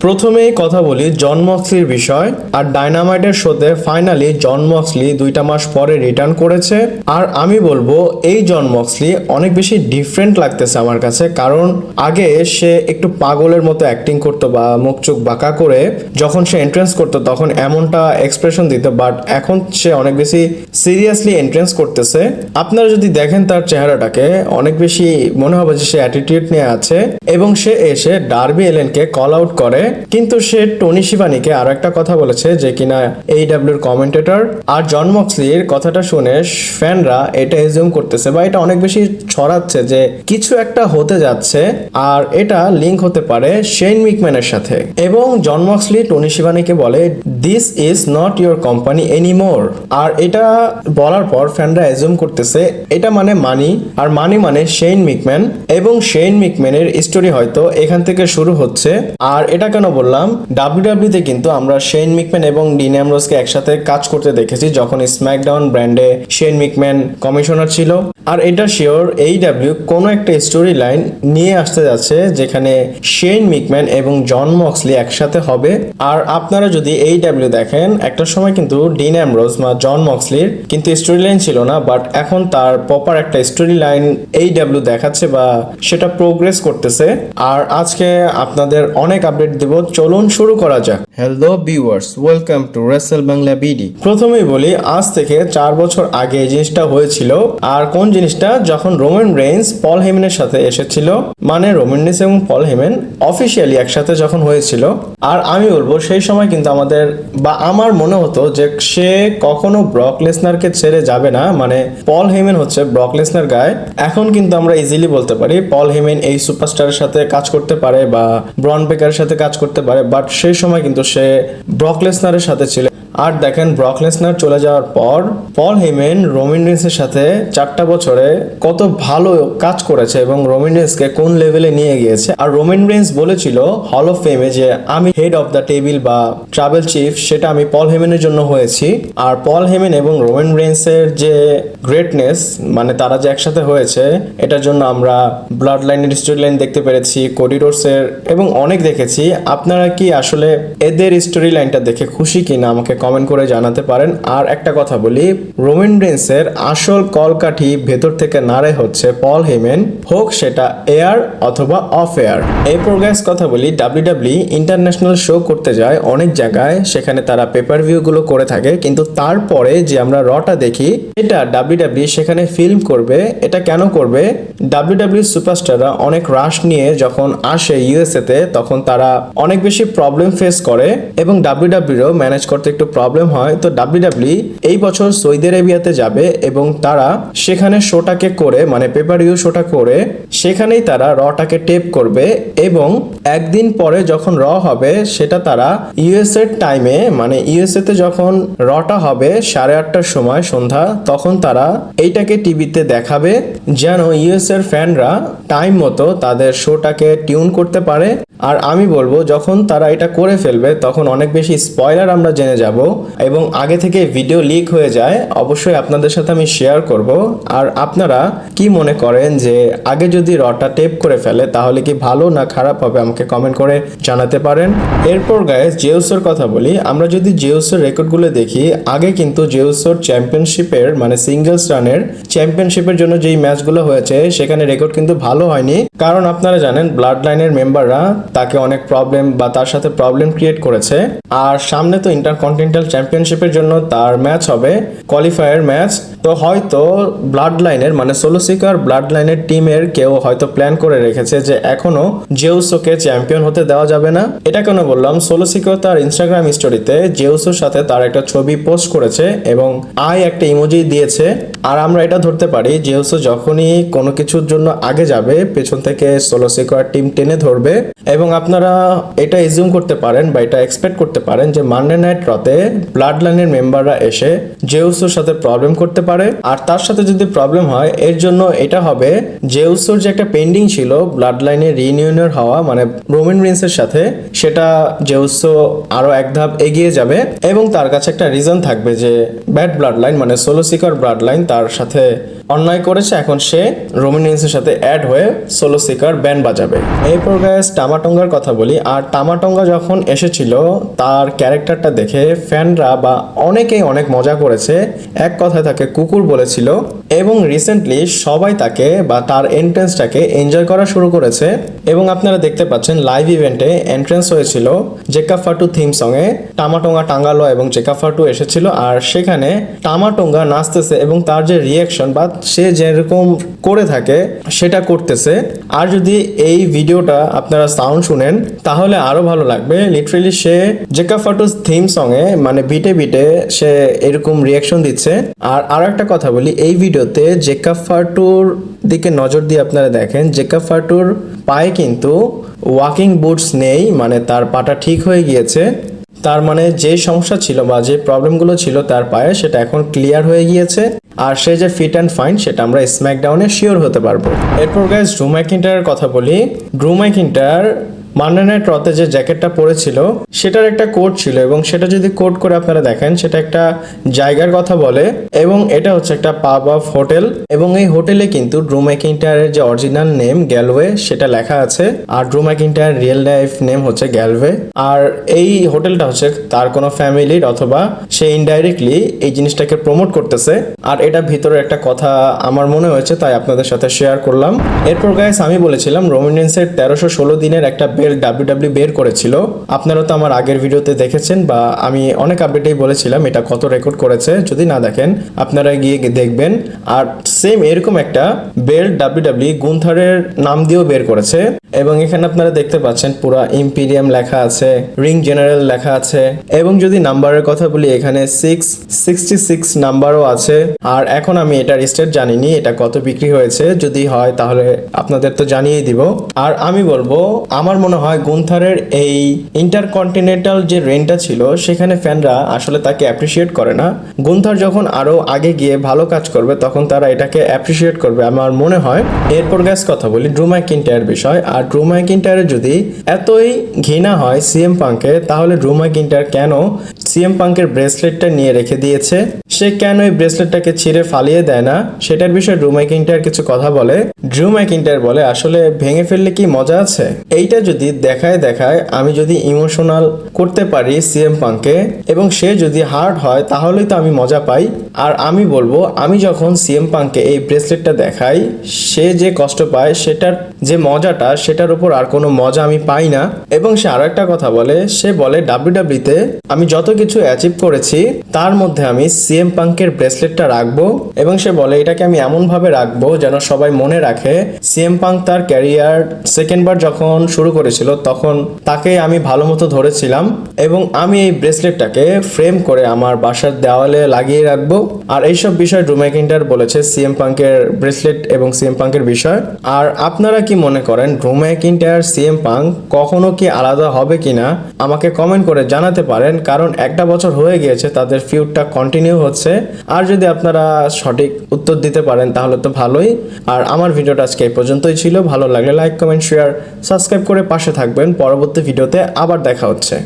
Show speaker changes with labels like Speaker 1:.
Speaker 1: প্রথমেই কথা বলি জন মক্সলির বিষয়। আর ডায়নামাইটের শোতে ফাইনালি জন মক্সলি 2টা মাস পরে রিটার্ন করেছে। আর আমি বলবো এই জন মক্সলি অনেক বেশি ডিফারেন্ট লাগতেছে আমার কাছে, কারণ আগে সে একটু পাগলের মতো অ্যাক্টিং করতো বা মুখ চোখ বাঁকা করে যখন সে এন্ট্রেন্স করতো তখন এমনটা এক্সপ্রেশন দিত, বাট এখন সে অনেক বেশি সিরিয়াসলি এন্ট্রেন্স করতেছে। আপনারা যদি দেখেন তার চেহারাটাকে অনেক বেশি মনে হবে যে সে অ্যাটিটিউড নিয়ে আছে, এবং সে এসে ডার্বি এলেনকে কল আউট করে। কিন্তু সে টনি শিবানীকে আরো একটা কথা বলেছে যে কিনা এইডব্লিউর কমেন্টেটর। আর জন মক্সলির কথাটা শুনে ফ্যানরা এটা এজিউম করতেছে বা এটা অনেক বেশি ছড়াচ্ছে যে কিছু একটা হতে যাচ্ছে, আর এটা লিংক হতে পারে শেন মিকম্যানের সাথে। এবং জন মক্সলি টনি শিবানীকে বলে this is not your company anymore. আর এটা বলার পর ফ্যানরা এজিউম করতেছে এটা মানে মানি, আর মানি মানে শেন মিকম্যান, এবং শেন মিকম্যানের স্টোরি হয়তো এখান থেকে শুরু হচ্ছে। আর এটা কেন বললাম, ডাব্লিউডাব্লিউ তে কিন্তু আমরা শেন মিকম্যান এবং ডিন অ্যামব্রোসকে একসাথে কাজ করতে দেখেছি যখন স্ম্যাকডাউন ব্র্যান্ডে শেন মিকম্যান কমিশনার ছিল। আর এটা শিওর এইডব্লিউ কোনো একটা স্টোরি লাইন নিয়ে আসতে যাচ্ছে যেখানে শেন মিকম্যান এবং জন মক্সলি একসাথে হবে। আর আপনারা যদি এইডব্লিউ দেখেন একটা সময় কিন্তু ডিন অ্যামব্রোস বা জন মক্সলির কিন্তু স্টোরি লাইন ছিল না, বাট এখন তার প্রপার একটা স্টোরি লাইন এইডব্লিউ দেখাচ্ছে বা সেটা প্রোগ্রেস করতেছে। আর আজকে আপনাদের অনেক আপডেট দেব, চলুন শুরু করা যাক। Hello viewers, welcome to Rachel Bangla BD. প্রথমেই বলি আজ থেকে 4 বছর আগে এই জিনিসটা হয়েছিল। আর কোন জিনিসটা, যখন রোমান রেইন্স পল হেমেনের সাথে এসেছিল, মানে রোমান রেইন্স এবং পল হেমেন অফিসিয়ালি একসাথে যখন হয়েছিল। আর আমি বলবো সেই সময় কিন্তু আমাদের বা আমার মনে হতো যে সে কখনো ব্রক লেসনারকে ছেড়ে যাবে না, মানে পল হেমেন হচ্ছে ব্রক লেসনার গায়। এখন কিন্তু আমরা ইজিলি বলতে পারি পল হেমেন এই সুপারস্টারের সাথে কাজ করতে পারে বা ব্রন বেকারের সাথে কাজ করতে পারে, বাট সেই সময় কিন্তু সে ব্রক লেসনারের সাথে ছিল। আর দেখেন ব্রক লেসনার চলে যাওয়ার পর পল হেমেন রোমান রেইন্সের সাথে 4টা বছরে কত ভালো কাজ করেছে এবং রোমান রেইন্সকে কোন লেভেলে নিয়ে গিয়েছে। আর রোমান রেইন্স বলেছিল হল অফ ফেমে যে আমি হেড অফ দ্য টেবিল বা ট্রাভেল চিফ, সেটা আমি পল হেমেনের জন্য হয়েছি। আর পল হেমেন এবং রোমান রেইন্সের যে গ্রেটনেস, মানে তারা যে একসাথে হয়েছে, এটার জন্য আমরা ব্লাড লাইনের স্টোরি লাইন দেখতে পেরেছি, কোডি রোডসের, এবং অনেক দেখেছি। আপনারা কি আসলে এদের স্টোরি লাইনটা দেখে খুশি কিনা আমাকে কমেন্ট করে জানাতে পারেন। আর একটা কথা বলি, রোমান রেইন্সের আসল কলকাঠি ভেতর থেকে নাড়ে হচ্ছে পল হেমেন, হোক সেটা এয়ার অথবা অফ এয়ার। এরপর গাইস কথা বলি, ডাব্লিউডাব্লিউ ইন্টারন্যাশনাল শো করতে যায় অনেক জায়গায়, সেখানে তারা পেপার ভিউ গুলো করে থাকে, কিন্তু তারপরে যে আমরা রটা দেখি এটা ডাব্লিউডাব্লিউ সেখানে ফিল্ম করবে। এটা কেন করবে? ডাব্লিউডাব্লিউ সুপারস্টাররা অনেক রাশ নিয়ে যখন আসে ইউএসএ তে, তখন তারা অনেক বেশি প্রবলেম ফেস করে এবং ডাব্লিউডাব্লিউ ম্যানেজ করতে একটু প্রবলেম হয়। তো ডাব্লিউডাব্লিউ এই বছর সৌদি আরবিয়াতে যাবে এবং তারা সেখানে শোটাকে করে, মানে পেপার ভিউ শোটা করে সেখানেই তারা রটাকে টেপ করবে, এবং একদিন পরে যখন র হবে সেটা তারা ইউএসএ টাইমে, মানে ইউএসএ তে যখন রটা হবে 8:30টার সময় সন্ধ্যা, তখন তারা এইটাকে টিভিতে দেখাবে যেন ইউএস এর ফ্যানরা টাইম মতো তাদের শোটাকে টিউন করতে পারে। আর আমি বলবো যখন তারা এটা করে ফেলবে তখন অনেক বেশি স্পয়লার আমরা জেনে যাব, এবং আগে থেকে ভিডিও লিক হয়ে যায়, অবশ্যই আপনাদের সাথে আমি শেয়ার করব। আর আপনারা কি মনে করেন যে আগে যদি রটা টেপ করে ফেলে তাহলে কি ভালো না খারাপ হবে, আমাকে কমেন্ট করে জানাতে পারেন। এরপর গাইস জেউসের কথা বলি, আমরা যদি জেউসের রেকর্ডগুলো দেখি, আগে কিন্তু জেউসের চ্যাম্পিয়নশিপের মানে সিঙ্গেলস রানের চ্যাম্পিয়নশিপের জন্য যেই ম্যাচগুলো হয়েছে সেখানে রেকর্ড কিন্তু ভালো হয়নি, কারণ আপনারা জানেন ব্লাড লাইনের মেম্বাররা তাকে অনেক প্রবলেম বা তার সাথে প্রবলেম ক্রিয়েট করেছে। আর সামনে তো ইন্টারকন্টিনেন্টাল চ্যাম্পিয়নশিপের জন্য তার ম্যাচ হবে, কোয়ালিফায়ার ম্যাচ। তো হয়তো ব্লাড লাইনের মানে সোলো সিকার ব্লাড লাইনের টিমের কেউ হয়তো প্ল্যান করে রেখেছে যে এখনো জেউসোকে চ্যাম্পিয়ন হতে দেওয়া যাবে না। এটা কেন বললাম, সোলো সিকার তার ইনস্টাগ্রাম স্টোরিতে জেউসোর সাথে তার একটা ছবি পোস্ট করেছে এবং একটা ইমোজি দিয়েছে। আর আমরা এটা ধরতে পারি জেউসো যখনই কোনো কিছুর জন্য আগে যাবে পেছন থেকে সোলো সিকার টিম টেনে ধরবে, এবং আপনারা এটা এজিউম করতে পারেন বা এটা এক্সপেক্ট করতে পারেন যে মানডে নাইট রতে ব্লাড লাইনের মেম্বাররা এসে জেউসোর সাথে প্রবলেম করতে পারে। আর তার সাথে যদি প্রবলেম হয় এর জন্য এটা হবে জেউসোর যে একটা পেন্ডিং ছিল ব্লাড লাইনের রিইউনিয়নের হওয়া, মানে রোমান রেইন্সের সাথে, সেটা জেউসো আরো এক ধাপ এগিয়ে যাবে এবং তার কাছে একটা রিজন থাকবে যে ব্যাড ব্লাড লাইন মানে সোলো সিকার ব্লাড লাইন তার সাথে অন্যায় করেছে, এখন সে রোমান রিন্সের সাথে অ্যাড হয়ে সোলো সিকার ব্যান্ড বাজাবে। এরপর গাইস টামাটঙ্গার কথা বলি। আর টামাটঙ্গা যখন এসেছিল তার ক্যারেক্টারটা দেখে ফ্যানরা বা অনেকেই অনেক মজা করেছে, এক কথায় তাকে কুকুর বলেছিল এবং রিসেন্টলি সবাই তাকে বা তার এন্ট্রেন্সটাকে এনজয় করা শুরু করেছে। এবং আপনারা দেখতে পাচ্ছেন লাইভ ইভেন্টে এন্ট্রেন্স হয়েছিল জেকা ফাটু থিম সঙ্গে, টামাটঙ্গা টাঙ্গালো এবং জেকা ফাটু এসেছিল আর সেখানে টামাটঙ্গা নাচতেছে এবং তার যে রিয়াকশন বা সে যেরকম করে থাকে সেটা করতেছে। আর যদি এই ভিডিওটা আপনারা সাউন্ড শুনেন তাহলে আরো ভালো লাগবে। লিটারেলি সে জেকা ফাটুস থিম সঙ্গে মানে বিটে বিটে সে এরকম রিয়াকশন দিচ্ছে। আর আরো একটা কথা বলি, এই ভিডিওতে জেকা ফাটুর দিকে নজর দিয়ে আপনারা দেখেন জেকা ফাটুর পায়ে কিন্তু ওয়াকিং বুটস নেই, মানে তার পাটা ঠিক হয়ে গিয়েছে। তার মানে যে সমস্যা ছিল বা যে প্রবলেমগুলো ছিল তার পায়ে সেটা এখন ক্লিয়ার হয়ে গিয়েছে আর সে যে ফিট অ্যান্ড ফাইন সেটা আমরা স্ম্যাকডাউনে শিওর হতে পারবো। এরপর গাইস ড্রু ম্যাকইন্টায়ারের কথা বলি। ড্রু ম্যাকইন্টায়ার মানডে নাইট রতে যে জ্যাকেটটা পরেছিল সেটার একটা কোড ছিল এবং সেটা যদি কোড করে আপনারা দেখেন সেটা একটা জায়গার কথা বলে এবং এটা হচ্ছে একটা পাব অফ হোটেল এবং এই হোটেলে কিন্তু ড্রু ম্যাকইন্টায়ারের যে অরিজিনাল নেম গ্যালওয়ে সেটা লেখা আছে আর ড্রু ম্যাকইন্টায়ার রিয়েল লাইফ নেম হচ্ছে গ্যালওয়ে। আর এই হোটেলটা হচ্ছে তার কোনো ফ্যামিলির অথবা সে ইনডাইরেক্টলি এই জিনিসটাকে প্রমোট করতেছে। আর এটা ভিতরে একটা কথা আমার মনে হয়েছে তাই আপনাদের সাথে শেয়ার করলাম। এরপর গাইস আমি বলেছিলাম রোমান রিন্সের 1316 দিনের একটা ডাব্লিউডাব্লিউ বের করেছিল, আপনারা তো আমার আগের ভিডিওতে দেখেছেন বা আমি অনেক আপডেটেই বলেছিলাম এটা কত রেকর্ড করেছে। যদি না দেখেন আপনারা গিয়ে দেখবেন। আর সেম এরকম একটা বেল্ট ডাব্লিউডাব্লিউ গুন্থারের নাম দিয়েও বের করেছে এবং এখানে আপনারা দেখতে পাচ্ছেন পুরো ইম্পিরিয়াম লেখা আছে, রিং জেনারেল লেখা আছে এবং যদি নাম্বারের কথা বলি এখানে 666 নাম্বারও আছে। আর এখন আমি এটার স্টেট জানিনি এটা কত বিক্রি হয়েছে, যদি হয় তাহলে আপনাদের তো জানিয়ে দিব। আর আমি বলবো আমার মনে হয় গুন্থারের এই ইন্টারকন্টিনেন্টাল যে রেনটা ছিল সেখানে ফ্যানরা আসলে তাকে অ্যাপ্রিসিয়েট করে না। গুন্থার যখন আরো আগে গিয়ে ভালো কাজ করবে তখন তারা এটাকে অ্যাপ্রিসিয়েট করবে আমার মনে হয়। এরপর গ্যাস কথা বলি ড্রু ম্যাকইন্টায়ার বিষয়। আর ড্রু ম্যাকইন্টায়ারের যদি এতই ঘৃণা হয় সিএম পাঙ্কে তাহলে ড্রু ম্যাকইন্টায়ার কেন সিএম পাঙ্কের ব্রেসলেটটা নিয়ে রেখে দিয়েছে, সে কেন এই ব্রেসলেটটাকে ছিঁড়ে ফালিয়ে দেয় না সেটার বিষয়ে ড্রু ম্যাকইন্টায়ার কিছু কথা বলে। ড্রু ম্যাকইন্টায়ার বলে আসলে ভেঙে ফেললে কি মজা আছে, এইটা যদি দেখায় আমি যদি ইমোশনাল করতে পারি সিএম পাঙ্কে এবং সে যদি হার্ড হয় তাহলেই তো আমি মজা পাই। আর আমি বলবো আমি যখন সিএম পাঙ্কে এই ব্রেসলেটটা দেখাই সে যে কষ্ট পায় সেটার যে মজাটা সেটার উপর আর কোনো মজা আমি পাই না। এবং সে আরো একটা কথা বলে, সে বলে ডাব্লিউডাব্লিউতে আমি যত কিছু অ্যাচিভ করেছি তার মধ্যে আমি সিএম পাঙ্কের ব্রেসলেটটা রাখবো এবং সে বলে এটাকে আমি এমন ভাবে রাখবো যেন সবাই মনে রাখে সিএম পাঙ্ক তার ক্যারিয়ার সেকেন্ডবার যখন শুরু করেছিল তখন তাকে আমি ভালো মতো ধরেছিলাম এবং আমি এই ব্রেসলেটটাকে ফ্রেম করে আমার বাসার দেওয়ালে লাগিয়ে রাখবো। আর এইসব বিষয় ড্রু ম্যাকইন্টায়ার বলেছে সিএম পাঙ্কের ব্রেসলেট এবং সিএম পাঙ্কের বিষয়। আর আপনারা কি মনে করেন ড্রু ম্যাকইন্টায়ার সিএম পাঙ্ক কখনো কি আলাদা হবে কিনা আমাকে কমেন্ট করে জানাতে পারেন, কারণ একটা বছর হয়ে গিয়েছে তাদের ফিউডটা কন্টিনিউ হচ্ছে। আর যদি আপনারা সঠিক উত্তর দিতে পারেন তাহলে তো ভালোই। আর আমার ভিডিওটা আজকে এই পর্যন্তই ছিল, ভালো লাগলে লাইক কমেন্ট শেয়ার সাবস্ক্রাইব করে পাশে থাকবেন। পরবর্তী ভিডিওতে আবার দেখা হচ্ছে।